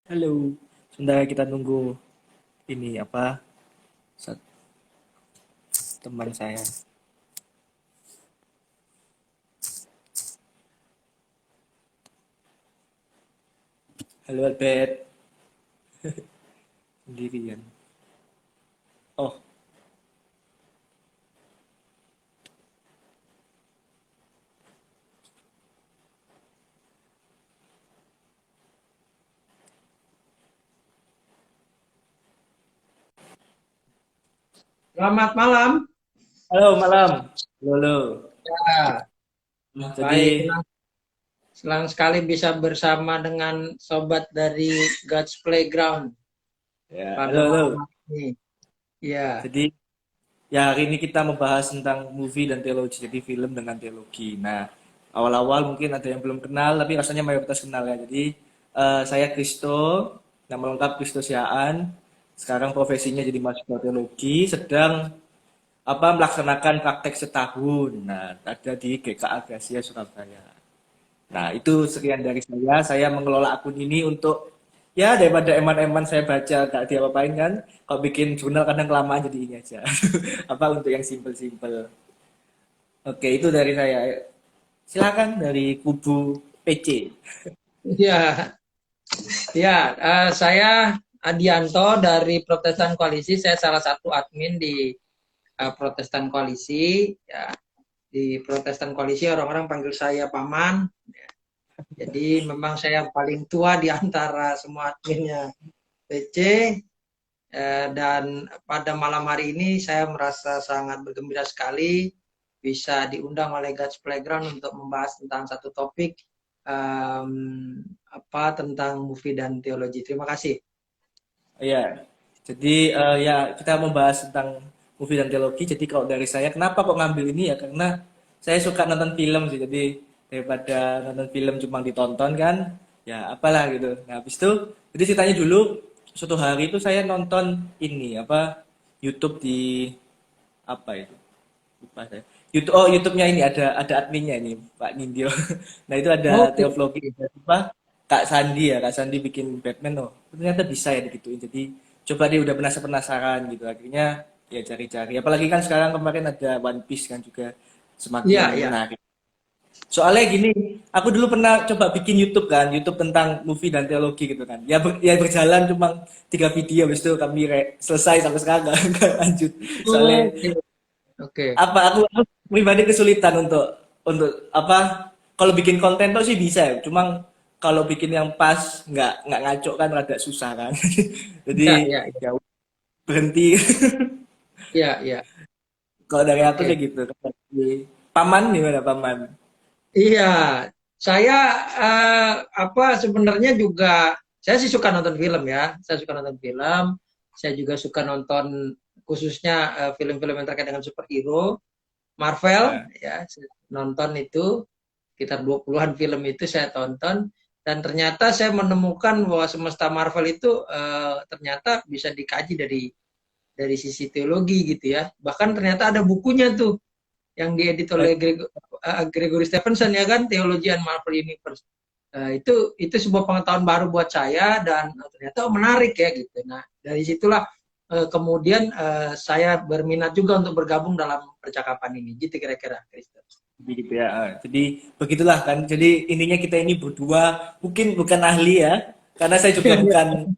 Halo, sebentar kita nunggu ini apa teman saya. Halo Albert, sendirian. Oh, Selamat malam. halo malam. Halo, halo. Ya, baik. Jadi Senang sekali bisa bersama dengan sobat dari God's Playground ya, pada halo, malam halo. hari ini. Ya, Jadi ya hari ini kita membahas tentang movie dan teologi, jadi film dengan teologi. Nah, awal-awal mungkin ada yang belum kenal, tapi rasanya mayoritas kenal ya. Jadi saya Kristo, nama lengkap Kristo Siaan. Sekarang profesinya jadi mahasiswa teologi, sedang melaksanakan praktek setahun. Nah, ada di GKA Gracia Surabaya. Nah, itu sekian dari saya. Saya mengelola akun ini untuk ya daripada eman-eman saya baca gak diapa-apain kan. Kalau bikin jurnal kadang kelamaan jadi ini aja. Apa untuk yang simple-simple. Oke, itu dari saya. Silakan dari kubu PC. ya, ya. Saya Adianto dari Protestan Koalisi. Saya salah satu admin di Protestan Koalisi. Ya, di Protestan Koalisi orang-orang panggil saya Paman. Jadi memang saya paling tua di antara semua adminnya PC. Dan pada malam hari ini saya merasa sangat bergembira sekali bisa diundang oleh God's Playground untuk membahas tentang satu topik tentang movie dan teologi. Terima kasih. Iya. Jadi ya kita membahas tentang movie dan teologi. Jadi kalau dari saya kenapa kok ngambil ini ya karena saya suka nonton film sih. Jadi daripada nonton film cuma ditonton kan, ya apalah gitu. Nah, habis itu jadi ceritanya dulu suatu hari itu saya nonton ini YouTube di apa itu? Lupa saya. YouTube, oh YouTube-nya ini ada adminnya ini Pak Nindyo. Nah itu ada Oke. teovlogging Kak Sandi ya, Kak Sandi bikin Batman oh ternyata bisa ya digituin. Jadi coba dia udah penasaran gitu. Akhirnya ya cari-cari. Apalagi kan sekarang kemarin ada One Piece kan juga Ya, semakin ya. menarik. Soalnya gini, aku dulu pernah coba bikin YouTube kan, YouTube tentang movie dan teologi gitu kan. Ya berjalan cuma 3 video, habis itu kami selesai sampai sekarang nggak lanjut. Soalnya Oke. Oke. aku pribadi kesulitan untuk kalau bikin konten tuh sih bisa ya cuma kalau bikin yang pas nggak ngaco kan rada susah kan jadi Ya, ya, ya. ya berhenti. Ya, ya. Kalau dari aku Oke. sih gitu. Paman gimana paman? Iya, saya sebenarnya juga saya sih suka nonton film ya. Saya suka nonton film. Saya juga suka nonton khususnya film-film yang terkait dengan superhero, Marvel Ya, ya. Saya nonton itu sekitar 20-an film itu saya tonton dan ternyata saya menemukan bahwa semesta Marvel itu ternyata bisa dikaji dari sisi teologi gitu ya. Bahkan ternyata ada bukunya tuh yang diedit oleh Gregory Stephenson ya kan, Theology and Marvel Universe. Itu sebuah pengetahuan baru buat saya dan ternyata menarik ya gitu. Nah dari situlah kemudian saya berminat juga untuk bergabung dalam percakapan ini. Gitu kira-kira, Kristen. gitu ya. Jadi begitulah kan. Jadi intinya kita ini berdua mungkin bukan ahli ya, karena saya juga bukan.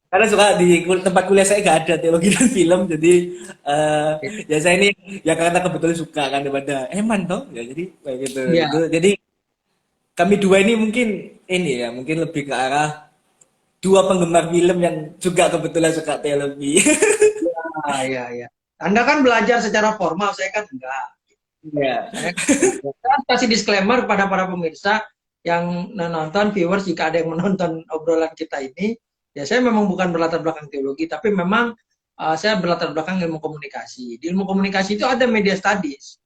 Karena suka di tempat kuliah saya nggak ada teologi dan film, jadi eh ya saya ini ya karena kebetulan suka kan daripada eman toh, ya jadi kayak gitu. Ya, Jadi kami dua ini mungkin ini ya, mungkin lebih ke arah dua penggemar film yang juga kebetulan suka teologi. ya, ya. Anda kan belajar secara formal, saya kan enggak. Iya. Saya kasih disclaimer pada para pemirsa yang menonton, viewers, jika ada yang menonton obrolan kita ini, ya saya memang bukan berlatar belakang teologi, tapi memang saya berlatar belakang ilmu komunikasi. Di ilmu komunikasi itu ada media studies.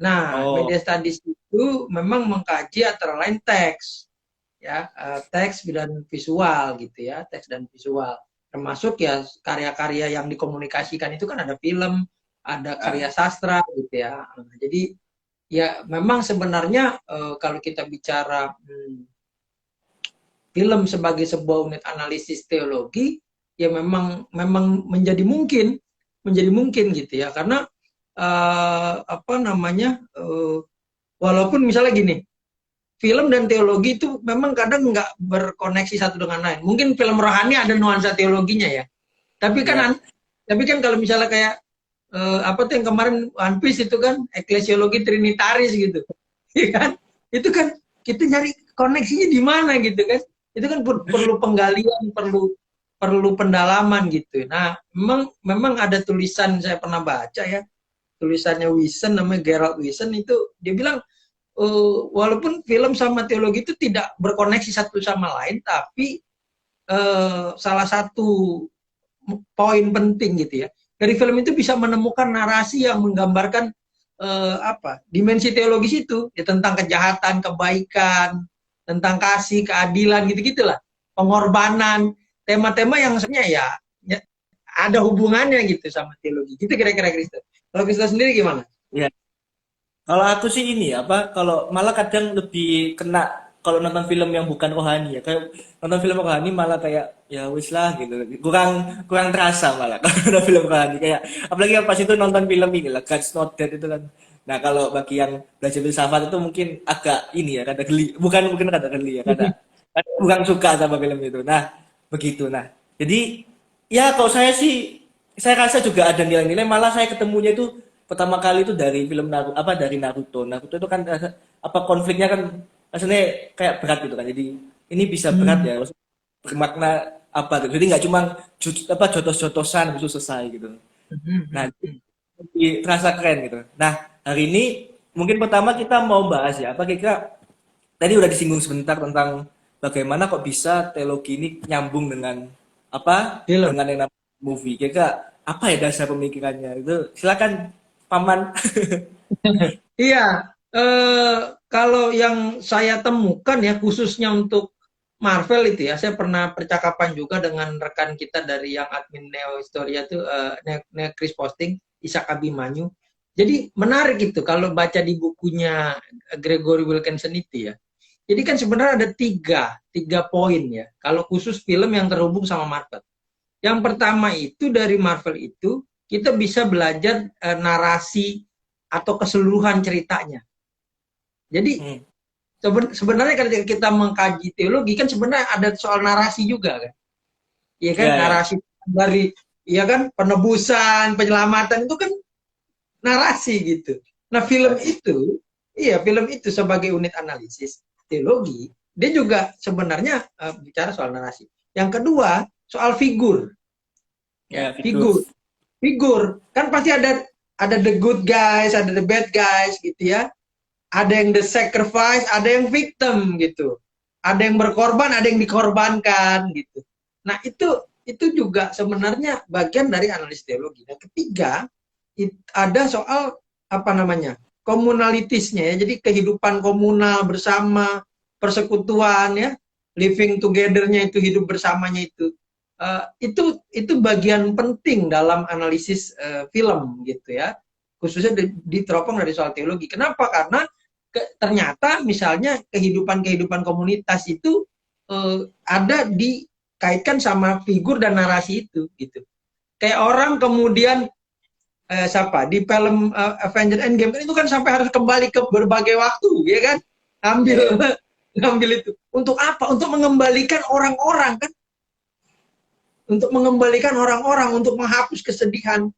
Nah, Oh, media studies itu memang mengkaji antara lain teks, ya, teks dan visual gitu ya, teks dan visual. Termasuk ya karya-karya yang dikomunikasikan itu kan ada film, ada karya ah, sastra gitu ya. Nah, jadi ya memang sebenarnya kalau kita bicara film sebagai sebuah unit analisis teologi, ya memang menjadi mungkin gitu ya, karena apa namanya, walaupun misalnya gini, film dan teologi itu memang kadang nggak berkoneksi satu dengan lain. Mungkin film rohani ada nuansa teologinya ya, tapi Ya, kan kalau misalnya kayak apa tuh yang kemarin One Piece itu kan eklesiologi trinitaris gitu, ya kan? Itu kan kita nyari koneksinya di mana gitu kan? Itu kan perlu penggalian, perlu pendalaman gitu. Nah, memang ada tulisan saya pernah baca ya, tulisannya Wiesen, namanya Gerald Wiesen, itu dia bilang walaupun film sama teologi itu tidak berkoneksi satu sama lain, tapi salah satu poin penting gitu ya, dari film itu bisa menemukan narasi yang menggambarkan apa dimensi teologis itu ya, tentang kejahatan, kebaikan, tentang kasih, keadilan, gitu-gitulah, pengorbanan, tema-tema yang sebenarnya ya ada hubungannya gitu sama teologi. Gitu kira-kira Kristo. Kalau Kristo sendiri gimana? ya. Kalau aku sih ini apa, kalau malah kadang lebih kena kalau nonton film yang bukan rohani ya. Kayak nonton film rohani malah kayak ya wis lah gitu. Kurang kurang terasa malah kalau nonton film rohani kayak apalagi yang pas itu nonton film ini lah God's Not Dead itu kan. Nah, kalau bagi yang belajar filsafat itu mungkin agak ini ya, kada geli. Bukan mungkin kada geli ya, kada kurang suka sama film itu. Nah, begitu. Nah, jadi ya kalau saya sih saya rasa juga ada nilai-nilai, malah saya ketemunya itu pertama kali itu dari film Naruto, apa dari Naruto. Naruto itu kan apa konfliknya kan rasanya kayak berat gitu kan. Jadi ini bisa berat Hmm. ya, maksudnya bermakna apa gitu. Jadi nggak cuma apa jotos-jotosan itu selesai gitu. Nah, jadi terasa keren gitu. Nah, hari ini mungkin pertama kita mau bahas ya, apa kira tadi udah disinggung sebentar tentang bagaimana kok bisa teologi ini nyambung dengan apa Film. dengan yang namanya movie. Kira apa ya dasar pemikirannya itu? Silakan Paman. Iya, kalau yang saya temukan ya, khususnya untuk Marvel itu ya, saya pernah percakapan juga dengan rekan kita dari yang admin Neo Historia tuh, Neo Chris Posting, Ishak Abimanyu. Jadi menarik itu kalau baca di bukunya Gregory Wilkinson itu ya. Jadi kan sebenarnya ada tiga poin ya, kalau khusus film yang terhubung sama Marvel. Yang pertama itu, dari Marvel itu kita bisa belajar narasi atau keseluruhan ceritanya. Jadi Hmm. sebenarnya ketika kita mengkaji teologi kan sebenarnya ada soal narasi juga kan. Iya kan, Ya, ya. narasi dari, iya kan, penebusan, penyelamatan itu kan narasi gitu. Nah, film itu sebagai unit analisis teologi, dia juga sebenarnya bicara soal narasi. Yang kedua, soal figur. Ya, Ya, figur. figur kan pasti ada the good guys, ada the bad guys gitu ya, ada yang the sacrifice, ada yang victim gitu, ada yang berkorban, ada yang dikorbankan gitu. Nah, itu juga sebenarnya bagian dari analisis teologi. Dan ketiga, ada soal apa namanya, komunalitisnya ya, jadi kehidupan komunal bersama, persekutuan ya, living together-nya itu, hidup bersamanya itu. Itu bagian penting dalam analisis film gitu ya, khususnya diteropong dari soal teologi. Kenapa? Karena ternyata misalnya kehidupan komunitas itu ada dikaitkan sama figur dan narasi itu gitu. Kayak orang kemudian siapa di film Avengers Endgame kan, itu kan sampai harus kembali ke berbagai waktu ya kan, Ya, ambil ya. ngambil itu untuk apa? Untuk mengembalikan orang-orang kan, untuk mengembalikan orang-orang, untuk menghapus kesedihan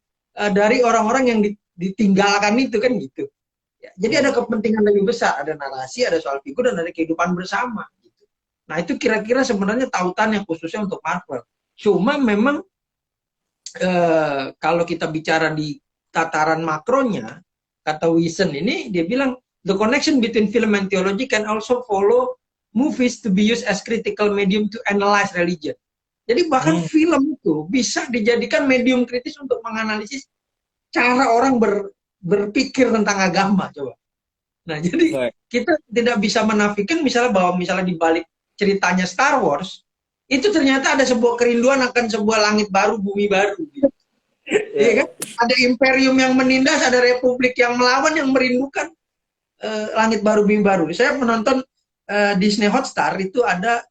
dari orang-orang yang ditinggalkan itu kan gitu. Ya, jadi ada Hmm. kepentingan lebih besar, ada narasi, ada soal figur, dan ada kehidupan bersama. Gitu. Nah, itu kira-kira sebenarnya tautan yang khususnya untuk Marvel. Cuma memang kalau kita bicara di tataran makronya, kata Wiesen ini, dia bilang, the connection between film and theology can also follow movies to be used as critical medium to analyze religion. Jadi bahkan Hmm. film itu bisa dijadikan medium kritis untuk menganalisis cara orang berpikir tentang agama, coba. Nah, jadi Baik. kita tidak bisa menafikan misalnya bahwa misalnya di balik ceritanya Star Wars, itu ternyata ada sebuah kerinduan akan sebuah langit baru, bumi baru. Gitu. Iya Ya, kan? Ada imperium yang menindas, ada republik yang melawan, yang merindukan langit baru, bumi baru. Saya menonton Disney Hotstar, itu ada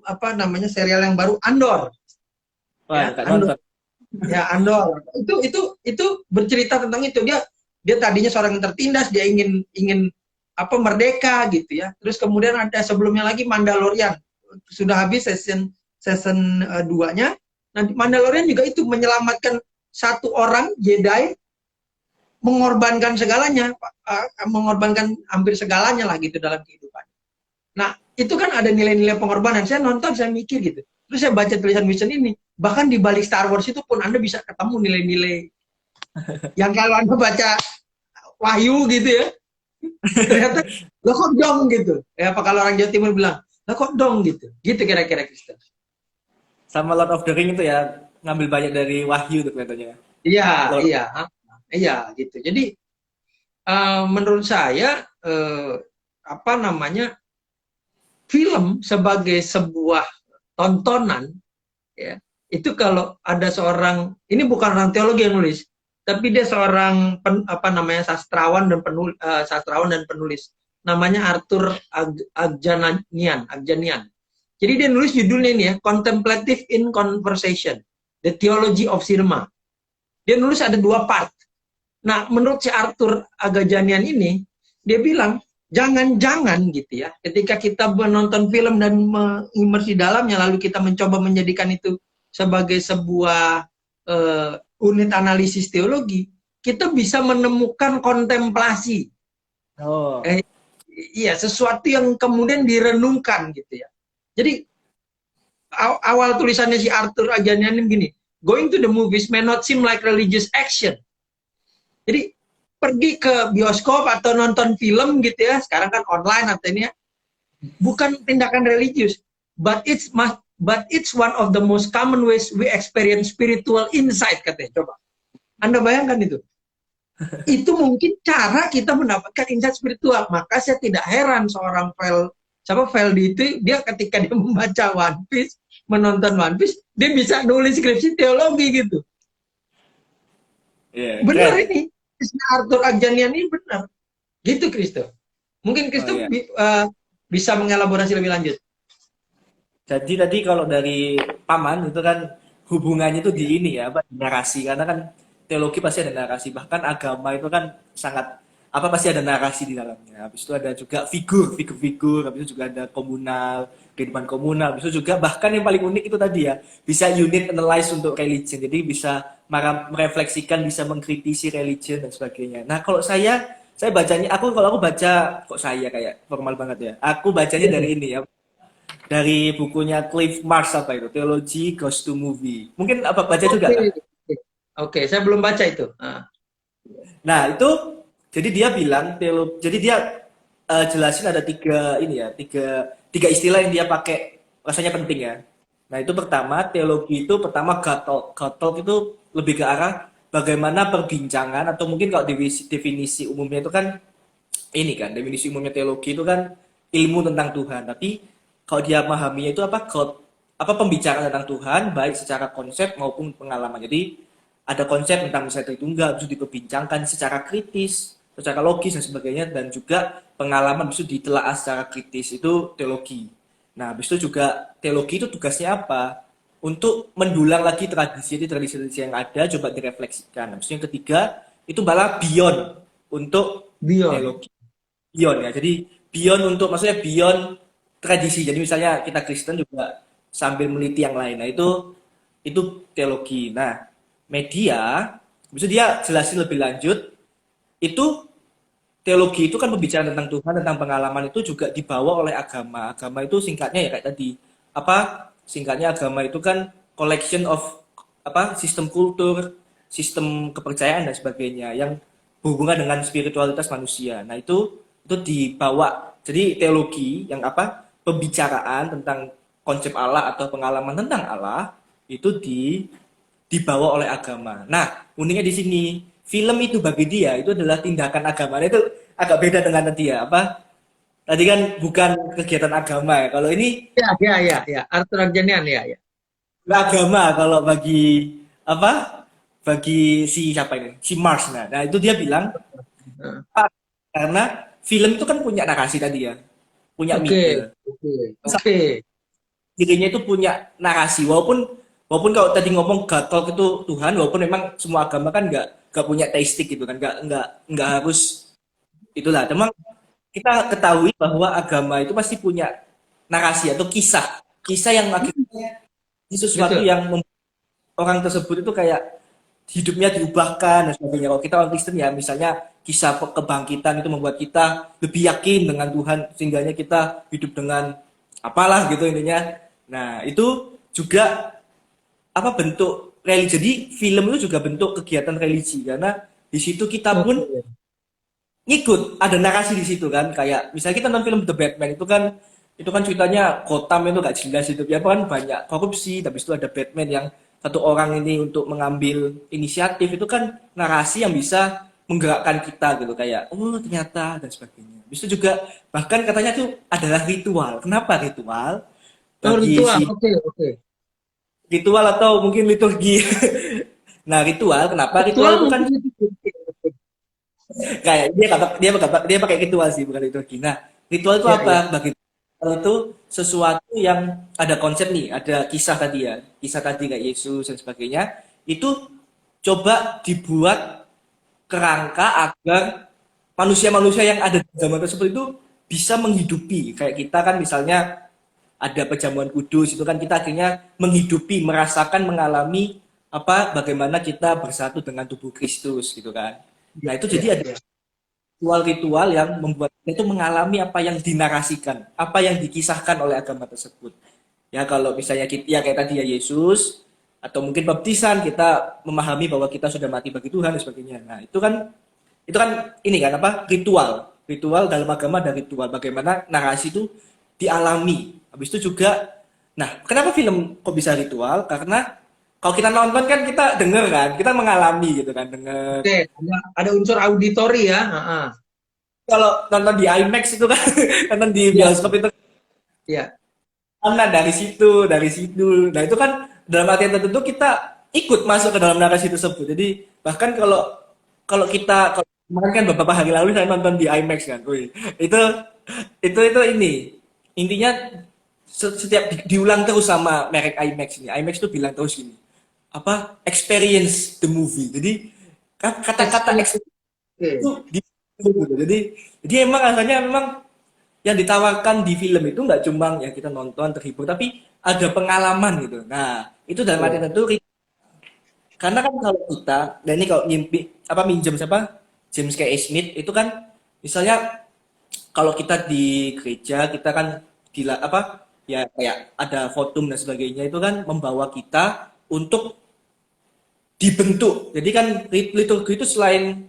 apa namanya serial yang baru Andor, Wah, ya nggak Andor, nonton. ya Andor. Itu bercerita tentang itu. Dia tadinya seorang yang tertindas, dia ingin ingin apa merdeka gitu ya. Terus kemudian ada sebelumnya lagi Mandalorian. Sudah habis season season 2-nya. Nanti Mandalorian juga itu menyelamatkan satu orang Jedi, mengorbankan segalanya, mengorbankan hampir segalanya lah gitu dalam kehidupan. Nah, itu kan ada nilai-nilai pengorbanan. Saya nonton, saya mikir gitu. Terus saya baca tulisan Wilson ini, bahkan di balik Star Wars itu pun Anda bisa ketemu nilai-nilai yang kalau Anda baca Wahyu gitu ya, ternyata lo kok dong gitu. Ya apa kalau orang Jawa Timur bilang, lo kok dong gitu. Gitu kira-kira Kristen. Sama Lord of the Ring itu ya, ngambil banyak dari Wahyu tuh kelihatannya. Iya, Lord. iya, iya gitu. Jadi menurut saya apa namanya film sebagai sebuah tontonan ya itu kalau ada seorang ini bukan orang teologi yang nulis tapi dia seorang apa namanya sastrawan dan penulis namanya Arthur Agjanian. Jadi dia nulis judulnya ini ya Contemplative in Conversation The Theology of Cinema. Dia nulis ada 2 part. Nah, menurut si Arthur Agajanian ini, dia bilang, jangan-jangan gitu ya, ketika kita menonton film dan mengimersi dalamnya, lalu kita mencoba menjadikan itu sebagai sebuah unit analisis teologi, kita bisa menemukan kontemplasi. Oh, Eh, iya, sesuatu yang kemudian direnungkan gitu ya. Jadi, awal tulisannya si Arthur Agajanian ini gini, going to the movies may not seem like religious action. Jadi pergi ke bioskop atau nonton film gitu ya, sekarang kan online artinya bukan tindakan religius, but it's one of the most common ways we experience spiritual insight katanya. Coba Anda bayangkan itu. Itu mungkin cara kita mendapatkan insight spiritual. Maka saya tidak heran seorang Feldi itu dia ketika dia membaca One Piece, menonton One Piece, dia bisa nulis skripsi teologi gitu. iya, Benar keren. ini. Arthur Agjanian ini benar. Gitu Kristo. Mungkin Oh Kristo iya. bisa mengelaborasi lebih lanjut. Jadi tadi kalau dari paman itu kan hubungannya itu di ini ya, apa di narasi karena kan teologi pasti ada narasi, bahkan agama itu kan sangat apa pasti ada narasi di dalamnya. Habis itu ada juga figur-figur, habis itu juga ada komunal, kehidupan komunal, habis itu juga bahkan yang paling unik itu tadi ya, bisa unit analyze untuk religion. Jadi bisa merefleksikan, bisa mengkritisi religion dan sebagainya. Nah, kalau saya bacanya kalau aku baca kok saya kayak formal banget ya. Aku bacanya dari ini ya, dari bukunya Cliff Marsh apa itu Theology Goes to Movie, mungkin apa baca juga Oke, kah? oke, saya belum baca itu. Nah itu jadi dia bilang jadi dia jelasin ada tiga ini ya tiga istilah yang dia pakai rasanya penting ya. Nah itu pertama teologi itu pertama God talk itu lebih ke arah bagaimana perbincangan atau mungkin kalau definisi umumnya itu kan ini kan definisi umumnya teologi itu kan ilmu tentang Tuhan, tapi kalau dia memahaminya itu apa apa pembicaraan tentang Tuhan baik secara konsep maupun pengalaman. Jadi ada konsep tentang misalnya Tritunggal itu diperbincangkan secara kritis, secara logis dan sebagainya, dan juga pengalaman itu ditelaah secara kritis, itu teologi. Nah, habis itu juga teologi itu tugasnya apa? Untuk mendulang lagi tradisi-tradisi yang ada, coba direfleksikan. Habis itu yang ketiga, itu malah beyond untuk Beyond. teologi. Beyond ya, jadi beyond untuk, maksudnya beyond tradisi. Jadi misalnya kita Kristen juga sambil meneliti yang lain. Nah, itu teologi. Nah, media, bisa dia jelasin lebih lanjut, itu teologi itu kan pembicaraan tentang Tuhan, tentang pengalaman itu juga dibawa oleh agama. Agama itu singkatnya ya kayak tadi. Apa singkatnya agama itu kan collection of apa sistem kultur, sistem kepercayaan dan sebagainya yang berhubungan dengan spiritualitas manusia. Nah, itu dibawa. Jadi teologi yang apa? Pembicaraan tentang konsep Allah atau pengalaman tentang Allah itu dibawa oleh agama. Nah, uniknya di sini, film itu bagi dia itu adalah tindakan agama. Nah, itu agak beda dengan tadi ya, apa? Tadi kan bukan kegiatan agama ya. Kalau ini Ya, ya, ya, ya. Arthur Agjanian ya, ya. agama kalau bagi apa? Bagi si siapa ini? Si Mars. Nah, itu dia bilang Nah, karena film itu kan punya narasi tadi ya, punya Oke, mite. oke, oke. dirinya itu punya narasi, walaupun walaupun kalau tadi ngomong God talk itu Tuhan, walaupun memang semua agama kan nggak punya teistik gitu kan, nggak harus itulah. Memang kita ketahui bahwa agama itu pasti punya narasi atau kisah, kisah yang akhirnya sesuatu Betul. yang orang tersebut itu kayak hidupnya diubahkan dan sebagainya. Kalau kita orang Kristen ya, misalnya kisah kebangkitan itu membuat kita lebih yakin dengan Tuhan, sehingga kita hidup dengan apalah gitu intinya. Nah, itu juga apa bentuk religi. Jadi film itu juga bentuk kegiatan religi karena di situ kita pun Oke. ngikut, ada narasi di situ kan. Kayak misalnya kita nonton film The Batman itu kan ceritanya Gotham itu gak jelas itu ya kan banyak korupsi, tapi itu ada Batman yang satu orang ini untuk mengambil inisiatif itu kan narasi yang bisa menggerakkan kita gitu kayak oh ternyata dan sebagainya. Habis itu juga bahkan katanya itu adalah ritual. Kenapa ritual? Oh, Bagi ritual. si Oke, oke. ritual atau mungkin liturgi. Nah, ritual kenapa? Ritual Ritual itu kan mungkin itu. Oke, oke. kayak dia pakai ritual sih bukan liturgi. Nah, ritual itu Ya, apa? ya. Bagi ritual itu sesuatu yang ada konsep nih, ada kisah tadi ya, kisah tadi kayak Yesus dan sebagainya. Itu coba dibuat kerangka agar manusia-manusia yang ada di zaman tersebut itu bisa menghidupi. Kayak kita kan misalnya ada perjamuan kudus itu kan kita akhirnya menghidupi, merasakan, mengalami apa bagaimana kita bersatu dengan tubuh Kristus gitu kan. Ya, Nah, itu ya, jadi ada ya. ritual-ritual yang membuat kita itu mengalami apa yang dinarasikan, apa yang dikisahkan oleh agama tersebut. Ya kalau misalnya kita, ya kayak tadi ya Yesus atau mungkin baptisan kita memahami bahwa kita sudah mati bagi Tuhan dan sebagainya. Nah itu kan ini kan apa ritual dalam agama ada ritual bagaimana narasi itu dialami. Habis itu juga, nah kenapa film kok bisa ritual? Karena kalau kita nonton kan kita denger kan, kita mengalami gitu kan, denger. Oke, ada unsur auditori ya. Kalau nonton di IMAX itu kan nonton di Iya, bioskop itu iya. karena dari situ nah itu kan dalam artian tertentu kita ikut masuk ke dalam narasi tersebut. Jadi bahkan kalau kalau kita kalau kemarin kan beberapa hari lalu saya nonton di IMAX kan. Wih, itu ini intinya setiap diulang terus sama merek IMAX ini. IMAX tuh bilang terus gini apa experience the movie. Jadi kan kata-kata Experience. Oke. itu di gitu. Jadi emang rasanya memang yang ditawarkan di film itu nggak cuma yang kita nonton terhibur, tapi ada pengalaman gitu. Nah, itu dalam arti Betul. tentu karena kan kalau kita, dan ini kalau ngimpi apa minjem siapa James K. Smith itu kan misalnya kalau kita di gereja kita kan gila apa ya kayak ada votum dan sebagainya itu kan membawa kita untuk dibentuk. Jadi kan liturgi itu selain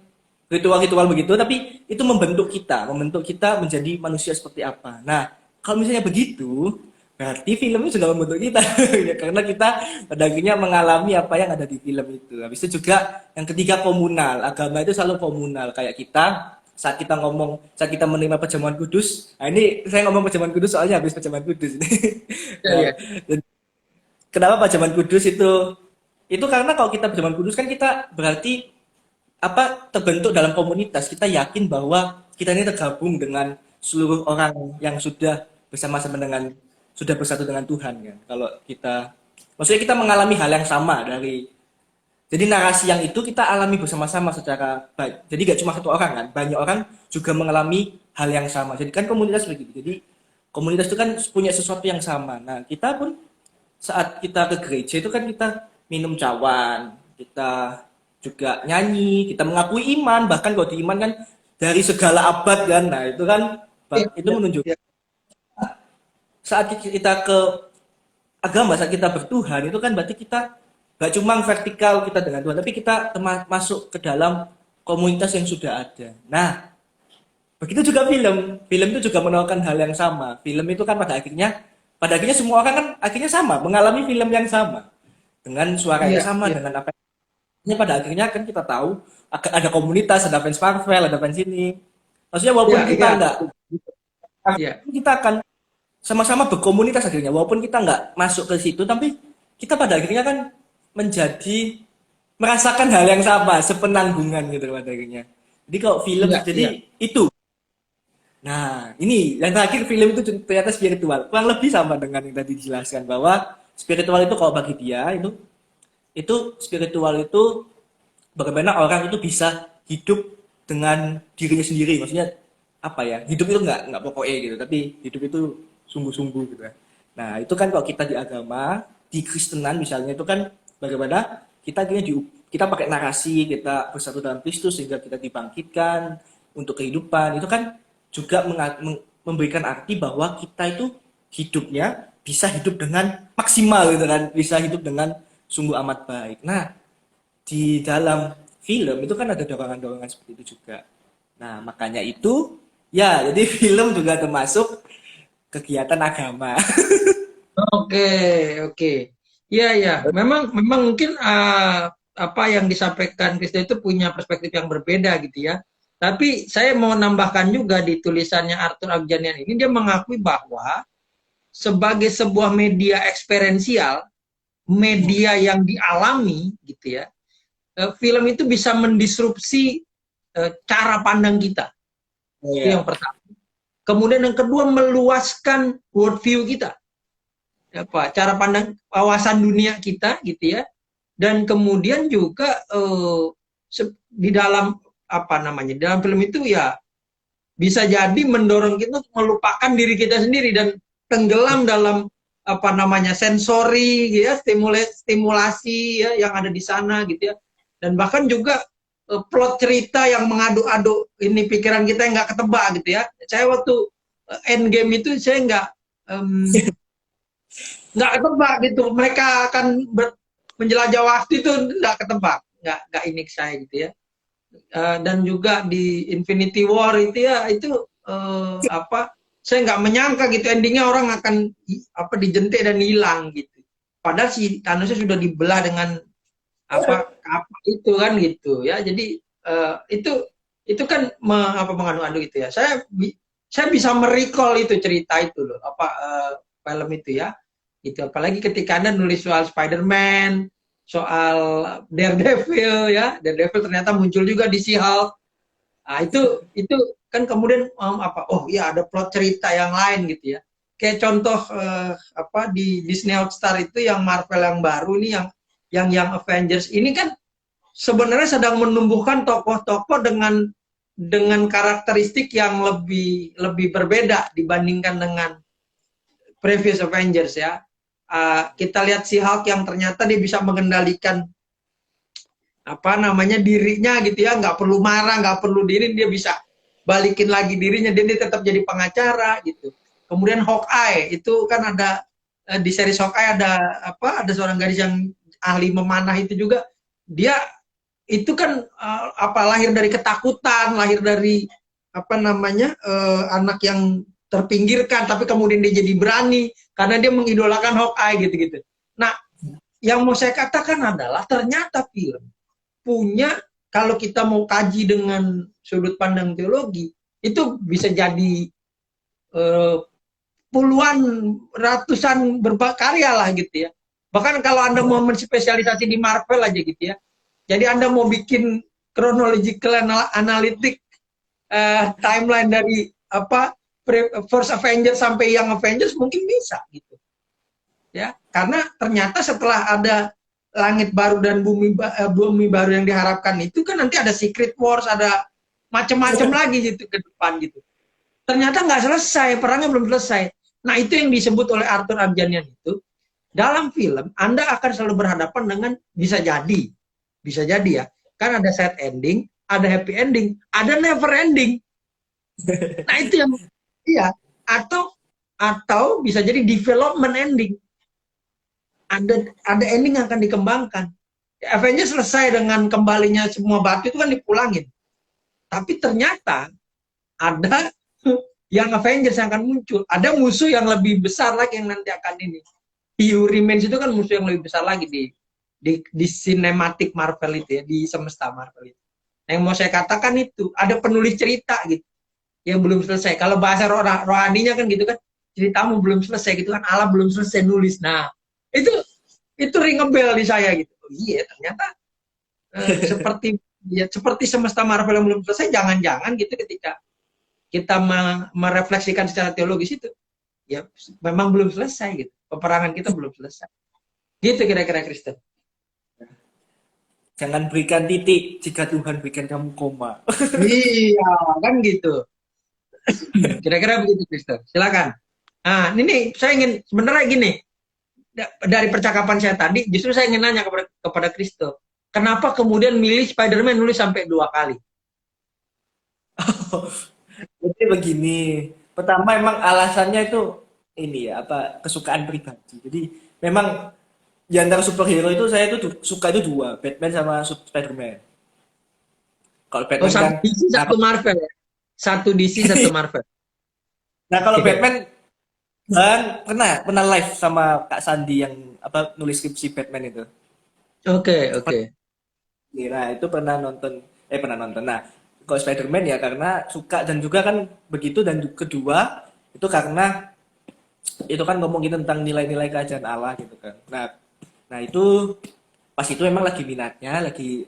ritual-ritual begitu, tapi itu membentuk kita menjadi manusia seperti apa. Nah, kalau misalnya begitu, berarti film itu juga membentuk kita, ya, karena kita pada akhirnya mengalami apa yang ada di film itu. Habis itu juga yang ketiga komunal, agama itu selalu komunal. Kayak kita saat kita menerima perjamuan kudus. Nah ini saya ngomong perjamuan kudus soalnya habis perjamuan kudus ini. Ya, Nah, ya. dan kenapa perjamuan kudus itu karena kalau kita berjalan kudus kan kita berarti apa terbentuk dalam komunitas. Kita yakin bahwa kita ini tergabung dengan seluruh orang yang sudah bersama-sama dengan sudah bersatu dengan Tuhan kan. Kalau kita maksudnya kita mengalami hal yang sama dari jadi narasi yang itu kita alami bersama-sama secara baik. Jadi gak cuma satu orang kan, banyak orang juga mengalami hal yang sama. Jadi kan komunitas begitu. Jadi komunitas itu kan punya sesuatu yang sama. Nah, kita pun saat kita ke gereja itu kan kita minum cawan, kita juga nyanyi, kita mengakui iman, bahkan kalau di iman kan dari segala abad kan. Nah, itu kan Ya, itu ya, menunjukkan ya. saat kita ke agama, saat kita bertuhan itu kan berarti kita gak cuma vertikal kita dengan Tuhan, tapi kita masuk ke dalam komunitas yang sudah ada. Nah, begitu juga film. Film itu juga menawarkan hal yang sama. Film itu kan pada akhirnya semua orang kan akhirnya sama, mengalami film yang sama. Dengan suara yang Iya, sama, iya. dengan apa yang pada akhirnya kan kita tahu ada komunitas, ada fans Marvel, ada fans ini. Maksudnya Iya, walaupun kita iya. nggak, Iya. kita akan sama-sama berkomunitas akhirnya. Walaupun kita nggak masuk ke situ, tapi kita pada akhirnya kan menjadi merasakan hal yang sama, sepenanggungan gitu pada akhirnya. Jadi kalau film, Iya, jadi iya. itu Nah, ini yang terakhir film itu ternyata spiritual. Kurang lebih sama dengan yang tadi dijelaskan bahwa spiritual itu kalau bagi dia itu spiritual itu bagaimana orang itu bisa hidup dengan dirinya sendiri. Maksudnya apa ya? Hidup itu nggak pokoknya gitu, tapi hidup itu sungguh-sungguh gitu kan. Nah, itu kan kalau kita di agama, di Kristenan misalnya itu kan bagaimana kita pakai narasi, kita bersatu dalam Kristus sehingga kita dibangkitkan untuk kehidupan. Itu kan juga memberikan arti bahwa kita itu hidupnya bisa hidup dengan maksimal gitu kan, bisa hidup dengan sungguh amat baik. Nah, di dalam film itu kan ada dorongan-dorongan seperti itu juga. Nah, makanya itu ya, jadi film juga termasuk kegiatan agama. Oke, oke. Iya, ya. Memang memang mungkin apa yang disampaikan Krista itu punya perspektif yang berbeda gitu ya. Tapi saya mau nambahkan juga di tulisannya Arthur Agjanian ini dia mengakui bahwa sebagai sebuah media eksperiensial, media yang dialami gitu ya, film itu bisa mendisrupsi cara pandang kita. Oh Itu yang ya. pertama. Kemudian yang kedua meluaskan worldview kita, apa cara pandang wawasan dunia kita gitu ya. Dan kemudian juga di dalam apa namanya di dalam film itu ya bisa jadi mendorong kita untuk melupakan diri kita sendiri dan tenggelam dalam apa namanya sensori ya stimulasi ya yang ada di sana gitu ya. Dan bahkan juga plot cerita yang mengaduk-aduk ini pikiran kita yang nggak ketebak gitu ya. Saya waktu Endgame itu saya nggak ketebak gitu. Mereka akan menjelajah waktu itu nggak ketebak, nggak ini saya gitu ya. Dan juga di Infinity War itu ya itu apa? Saya nggak menyangka gitu endingnya orang akan apa dijentik dan hilang gitu. Padahal si Thanosnya sudah dibelah dengan apa itu kan gitu ya. Jadi itu kan apa mengadu-adu itu ya. Saya bisa merecall itu cerita itu loh apa film itu ya. Itu apalagi ketika Anda nulis soal Spider-Man, soal Daredevil ya. Daredevil ternyata muncul juga di She-Hulk. Nah, itu kan kemudian apa? Oh iya ada plot cerita yang lain gitu ya. Kayak contoh apa di Disney Hotstar itu yang Marvel yang baru nih yang Avengers ini kan sebenarnya sedang menumbuhkan tokoh-tokoh dengan karakteristik yang lebih lebih berbeda dibandingkan dengan previous Avengers ya. Kita lihat si Hulk yang ternyata dia bisa mengendalikan apa namanya dirinya gitu ya, nggak perlu marah, nggak perlu diri, dia bisa balikin lagi dirinya, dia tetap jadi pengacara gitu. Kemudian Hawkeye itu kan ada di series Hawkeye ada apa? Ada seorang gadis yang ahli memanah itu juga. Dia itu kan apa lahir dari ketakutan, lahir dari apa namanya anak yang terpinggirkan, tapi kemudian dia jadi berani karena dia mengidolakan Hawkeye gitu-gitu. Nah, yang mau saya katakan adalah ternyata film punya kalau kita mau kaji dengan sudut pandang teologi itu bisa jadi eh, puluhan ratusan berkarya lah gitu ya. Bahkan kalau Anda mau menspesialisasi di Marvel aja gitu ya. Jadi Anda mau bikin chronological analytic timeline dari apa First Avengers sampai Young Avengers mungkin bisa gitu. Ya, karena ternyata setelah ada langit baru dan bumi baru yang diharapkan itu kan nanti ada Secret Wars, ada macam-macam lagi gitu ke depan gitu. Ternyata nggak selesai, perangnya belum selesai. Nah itu yang disebut oleh Arthur Arjanian itu dalam film Anda akan selalu berhadapan dengan bisa jadi ya, kan ada sad ending, ada happy ending, ada never ending. Nah itu yang iya atau bisa jadi development ending. Ada ending yang akan dikembangkan. Avengers selesai dengan kembalinya semua batu itu kan dipulangin. Tapi ternyata ada yang Avengers yang akan muncul. Ada musuh yang lebih besar lagi yang nanti akan ini. He Who Remains itu kan musuh yang lebih besar lagi di cinematic Marvel itu ya, di semesta Marvel itu. Yang mau saya katakan itu ada penulis cerita gitu yang belum selesai. Kalau bahasa rohaninya kan gitu kan, ceritamu belum selesai gitu kan, Allah belum selesai nulis. Nah, itu ring a bell di saya gitu. Oh, iya, ternyata seperti semesta Marvel yang belum selesai, jangan-jangan gitu ketika kita merefleksikan secara teologis itu, ya memang belum selesai gitu. Peperangan kita belum selesai. Gitu kira-kira Kristen. Jangan berikan titik jika Tuhan berikan kamu koma. Iya, kan gitu. Kira-kira begitu Kristen. Silakan. Nah, ini saya ingin sebenarnya gini, dari percakapan saya tadi, justru saya ingin nanya kepada Kristo, kenapa kemudian milih Spider-Man nulis sampai 2 kali? Jadi begini, pertama emang alasannya itu ini ya apa kesukaan pribadi. Jadi memang di antara superhero itu saya itu suka itu dua, Batman sama Spider-Man. Kalau Oh, Batman satu kan, DC, nah, satu Marvel ya? Satu DC, satu Marvel. nah kalau Oke, Batman kan pernah live sama Kak Sandi yang apa nulis skripsi Batman itu. oke, oke. Nah itu pernah nonton. Nah kalau Spider-Man ya karena suka dan juga kan begitu dan kedua itu karena itu kan ngomongin tentang nilai-nilai kerajaan Allah gitu kan. Nah itu pas itu memang lagi minatnya,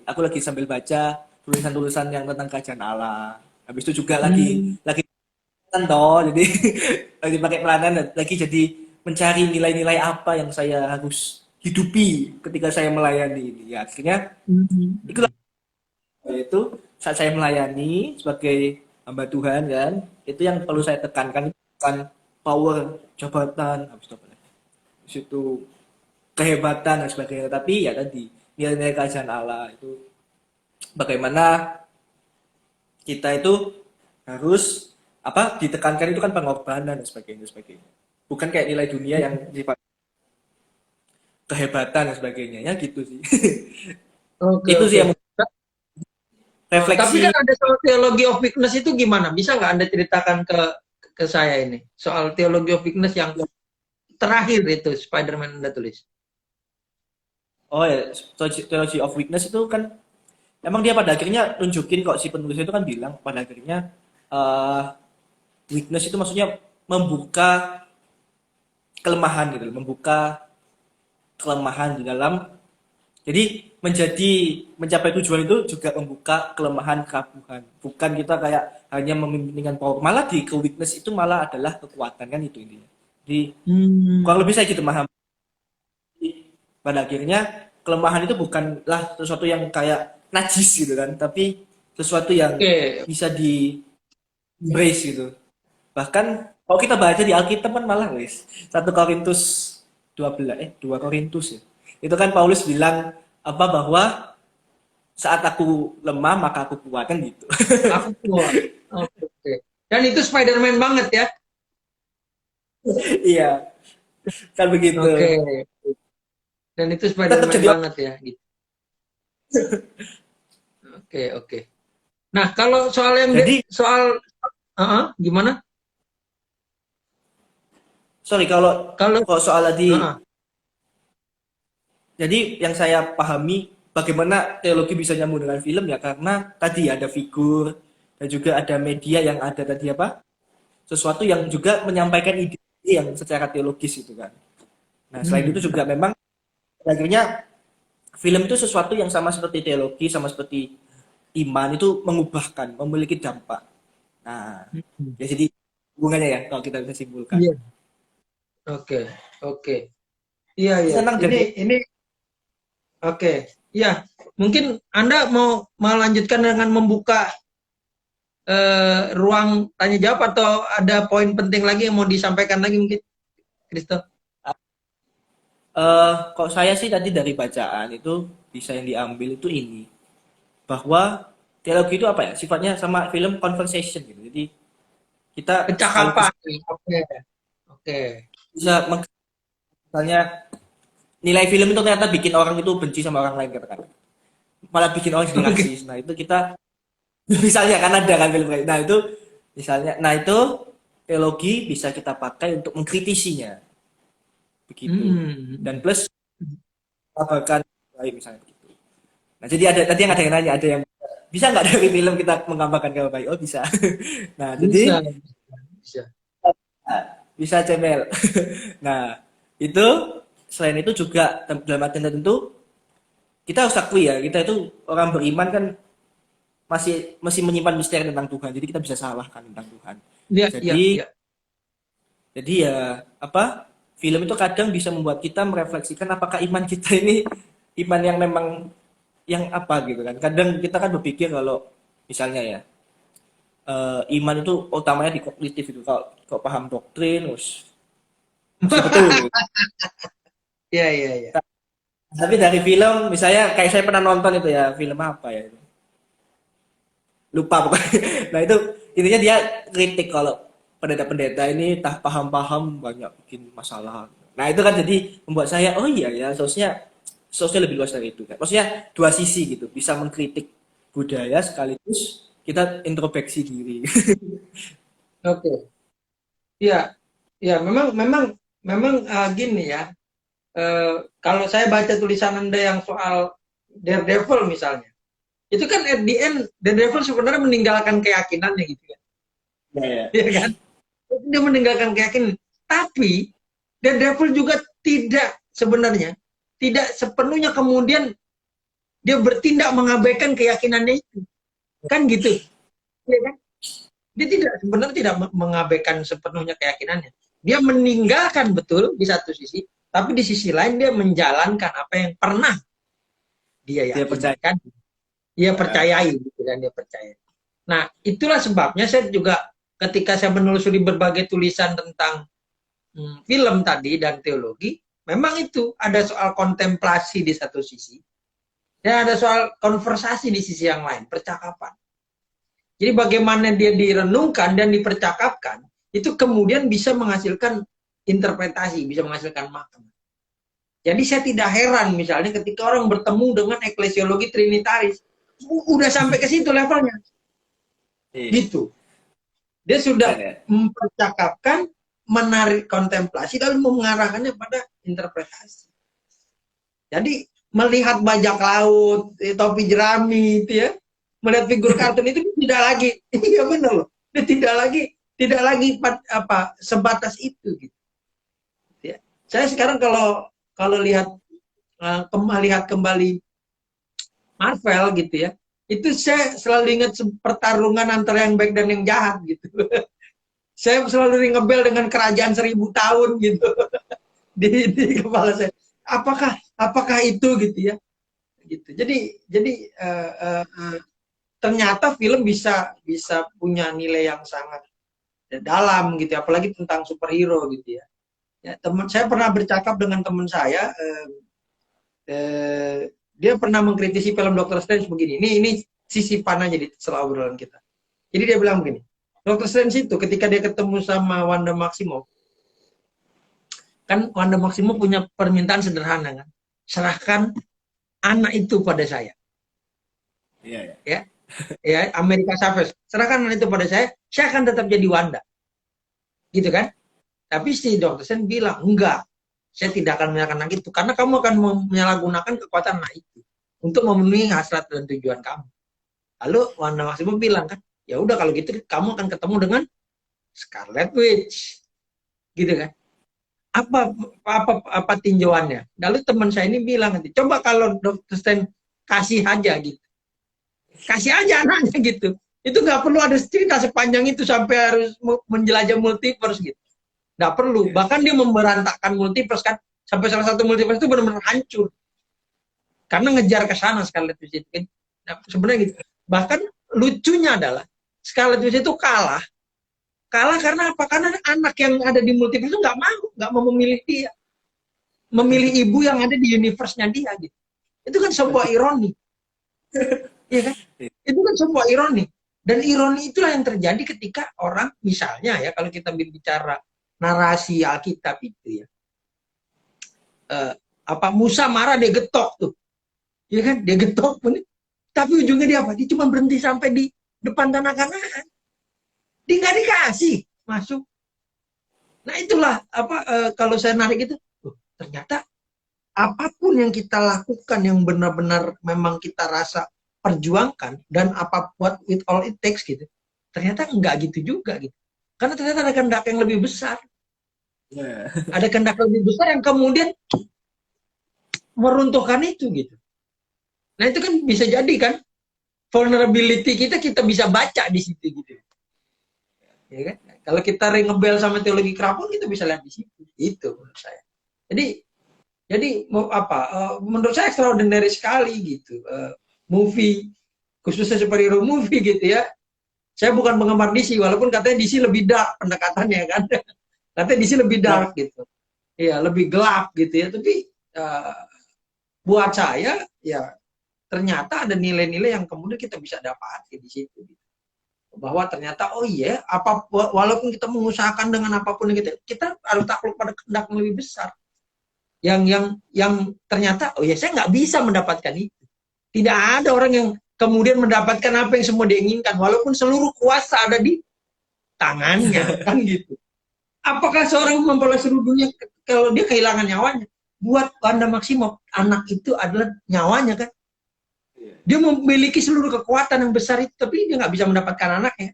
aku lagi sambil baca tulisan-tulisan yang tentang kerajaan Allah. Habis itu juga Hmm, lagi kan toh, jadi lagi pakai pelanan, lagi jadi mencari nilai-nilai apa yang saya harus hidupi ketika saya melayani ini. Ya akhirnya hmm. itulah itu saat saya melayani sebagai hamba Tuhan kan, itu yang perlu saya tekankan itu bukan power jabatan, habis itu apa lagi? Habis itu kehebatan dan sebagainya, tapi ya tadi nilai-nilai kerajaan Allah itu bagaimana kita itu harus apa ditekankan itu kan pengorbanan dan sebagainya. Bukan kayak nilai dunia yang sifat kehebatan dan sebagainya ya gitu sih. Oke, Itu sih oke. yang Oh, tapi refleksi. kan ada soal theology of weakness itu gimana? Bisa nggak Anda ceritakan ke saya ini? Soal theology of weakness yang terakhir itu Spider-Man Anda tulis. Oh ya, theology of weakness itu kan emang dia pada akhirnya nunjukin kok si penulis itu kan bilang pada akhirnya eh, weakness itu maksudnya membuka kelemahan gitu, membuka kelemahan di dalam. Jadi mencapai tujuan itu juga membuka kelemahan kerapuhan. Bukan kita kayak hanya mementingkan power. Malah di ke weakness itu malah adalah kekuatan kan itu intinya. Jadi Hmm, kurang lebih saya gitu paham. Pada akhirnya kelemahan itu bukanlah sesuatu yang kayak najis gitu kan, tapi sesuatu yang oke. bisa di embrace gitu. Bahkan kalau kita baca di Alkitab kan malah wis 1 Korintus 12 2 Korintus ya. Itu kan Paulus bilang apa bahwa saat aku lemah maka aku kuat kan gitu. Aku keluar. Oke, oke. Dan itu Spider-Man banget ya. Iya, kan begitu. Oke. Dan itu Tetap Spider-Man jadi banget ya. Gitu. Oke, oke. Nah, kalau soal yang jadi soal gimana? sorry kalau Kalau kalau soal tadi uh-uh. jadi yang saya pahami bagaimana teologi bisa nyambung dengan film ya karena tadi ada figur dan juga ada media yang ada tadi apa sesuatu yang juga menyampaikan ide yang secara teologis itu kan. Nah selain itu Hmm. juga memang akhirnya film itu sesuatu yang sama seperti teologi sama seperti iman itu mengubahkan memiliki dampak. Nah Hmm. ya jadi hubungannya ya kalau kita bisa simpulkan. Iya. Oke, oke. Iya, iya. Senang Ini dari ini oke. Iya. Mungkin Anda mau melanjutkan dengan membuka ruang tanya jawab atau ada poin penting lagi yang mau disampaikan lagi mungkin, Kristo? Kalau saya sih tadi dari bacaan itu bisa yang diambil itu ini bahwa teologi itu apa ya sifatnya sama film conversation gitu jadi kita sekaligus Percakapan. Oke, oke. bisa misalnya nilai film itu ternyata bikin orang itu benci sama orang lain katakan malah bikin orang jadi Oke. rasis nah itu kita misalnya kan ada kan film kayak nah itu misalnya nah itu teologi bisa kita pakai untuk mengkritisinya begitu Hmm. dan plus bahkan baik misalnya begitu nah jadi ada tadi yang ada yang nanya ada yang bisa nggak dari film kita menggambarkan kalau baik oh bisa nah Bisa, jadi bisa. bisa cemil nah itu selain itu juga dalam arti tertentu kita harus akui ya kita itu orang beriman kan masih menyimpan misteri tentang Tuhan. Jadi kita bisa salahkan tentang Tuhan. Iya, iya, Jadi iya. jadi ya apa? Film itu kadang bisa membuat kita merefleksikan apakah iman kita ini iman yang memang yang apa gitu kan. Kadang kita kan berpikir kalau misalnya ya iman itu utamanya di kognitif itu kalau paham doktrin terus pasti betul gitu. Iya, iya, iya. Tapi dari film misalnya kayak saya pernah nonton itu ya film apa ya itu lupa pokoknya. Nah itu intinya dia kritik kalau pendeta-pendeta ini tak paham-paham banyak bikin masalah. Nah itu kan jadi membuat saya oh iya ya sosnya lebih luas dari itu kan. Maksudnya dua sisi gitu bisa mengkritik budaya sekaligus kita introspeksi diri. Oke. Iya, iya. Memang, memang, memang gini ya. Kalau saya baca tulisan Anda yang soal Daredevil misalnya, itu kan at the end Daredevil sebenarnya meninggalkan keyakinannya gitu kan, Ya, ya. ya kan? Dia meninggalkan keyakinan. Tapi Daredevil juga tidak sebenarnya tidak sepenuhnya kemudian dia bertindak mengabaikan keyakinannya itu, kan gitu, ya kan? Dia tidak sebenarnya tidak mengabaikan sepenuhnya keyakinannya. Dia meninggalkan betul di satu sisi, tapi di sisi lain dia menjalankan apa yang pernah dia Dia percaya. yakinkan, dia Ya, percayai gitu kan, dia percaya. Nah, itulah sebabnya saya juga ketika saya menelusuri berbagai tulisan tentang film tadi dan teologi, memang itu ada soal kontemplasi di satu sisi dan ada soal konversasi di sisi yang lain, percakapan. Jadi bagaimana dia direnungkan dan dipercakapkan, itu kemudian bisa menghasilkan interpretasi, bisa menghasilkan makna. Jadi saya tidak heran misalnya ketika orang bertemu dengan eklesiologi trinitaris, udah sampai ke situ levelnya, iya. gitu. Dia sudah Keren ya. mempercakapkan, menarik kontemplasi, lalu mengarahkannya pada interpretasi. Jadi melihat bajak laut, topi jerami itu ya, melihat figur kartun itu tidak lagi, iya benar loh, dia tidak lagi apa sebatas itu gitu. Ya. Saya sekarang kalau kalau lihat lihat kembali Marvel gitu ya, itu saya selalu ingat pertarungan antara yang baik dan yang jahat gitu. Saya selalu ngebel dengan kerajaan 1000 tahun gitu di kepala saya. Apakah itu gitu ya? Gitu. Jadi ternyata film bisa bisa punya nilai yang sangat dalam gitu, apalagi tentang superhero gitu ya. Ya, teman saya pernah bercakap dengan teman saya, dia pernah mengkritisi film Doctor Strange begini. Ini sisi panahnya di sela obrolan kita. Jadi dia bilang begini, Doctor Strange itu ketika dia ketemu sama Wanda Maximoff, kan Wanda Maximoff punya permintaan sederhana kan, serahkan anak itu pada saya, Iya, ya. ya, ya Amerika Chavez, serahkan anak itu pada saya akan tetap jadi Wanda, gitu kan? Tapi si Dokter Strange bilang enggak, saya tidak akan menyalahkan anak itu karena kamu akan menyalahgunakan kekuatan anak itu untuk memenuhi hasrat dan tujuan kamu. Lalu Wanda Maximoff bilang kan, ya udah kalau gitu kamu akan ketemu dengan Scarlet Witch, gitu kan? Apa tinjauannya? Lalu teman saya ini bilang nanti, coba kalau Dokter Strange kasih aja gitu, kasih aja anaknya gitu. Itu nggak perlu ada cerita sepanjang itu sampai harus menjelajah multiverse gitu. Nggak perlu. Bahkan dia memberantakan multiverse kan, sampai salah satu multiverse itu benar-benar hancur karena ngejar ke sana Scarlet Witch itu kan. Nah, sebenarnya gitu. Bahkan lucunya adalah Scarlet Witch itu kalah karena apa? Karena anak yang ada di multiverse itu nggak mau memilih dia, memilih ibu yang ada di universe-nya dia gitu. Itu kan sebuah ironi, ya kan? Itu kan sebuah ironi. Dan ironi itulah yang terjadi ketika orang, misalnya ya, kalau kita bicara narasi Alkitab itu ya, apa Musa marah dia getok tuh, ya kan? Dia getok, tapi ujungnya dia apa? Dia cuma berhenti sampai di depan tanah Kanaan. Dia nggak dikasih masuk. Nah itulah apa kalau saya narik itu, ternyata apapun yang kita lakukan yang benar-benar memang kita rasa perjuangkan dan apa buat with all it takes gitu, ternyata enggak gitu juga gitu. Karena ternyata ada kehendak yang lebih besar. Ya. Ada kehendak lebih besar yang kemudian meruntuhkan itu gitu. Nah itu kan bisa jadi kan vulnerability kita bisa baca di situ gitu. Ya kan? Kalau kita ngebel sama teologi Krapul, kita bisa lihat di situ. Itu menurut saya. Jadi menurut saya extraordinary sekali gitu. Movie, khususnya superhero movie gitu ya. Saya bukan penggemar DC, walaupun katanya DC lebih dark pendekatannya kan. Katanya DC lebih dark gitu. Iya, lebih gelap gitu ya. Tapi buat saya ya ternyata ada nilai-nilai yang kemudian kita bisa dapat di situ. Bahwa ternyata oh iya, walaupun kita mengusahakan dengan apapun yang kita harus takluk pada kehendak yang lebih besar. Yang ternyata oh ya saya nggak bisa mendapatkan itu. Tidak ada orang yang kemudian mendapatkan apa yang semua dia inginkan, walaupun seluruh kuasa ada di tangannya, kan gitu. Apakah seorang memperoleh seluruh dunia kalau dia kehilangan nyawanya? Buat Wanda Maximoff, anak itu adalah nyawanya kan. Dia memiliki seluruh kekuatan yang besar itu, tapi dia nggak bisa mendapatkan anaknya.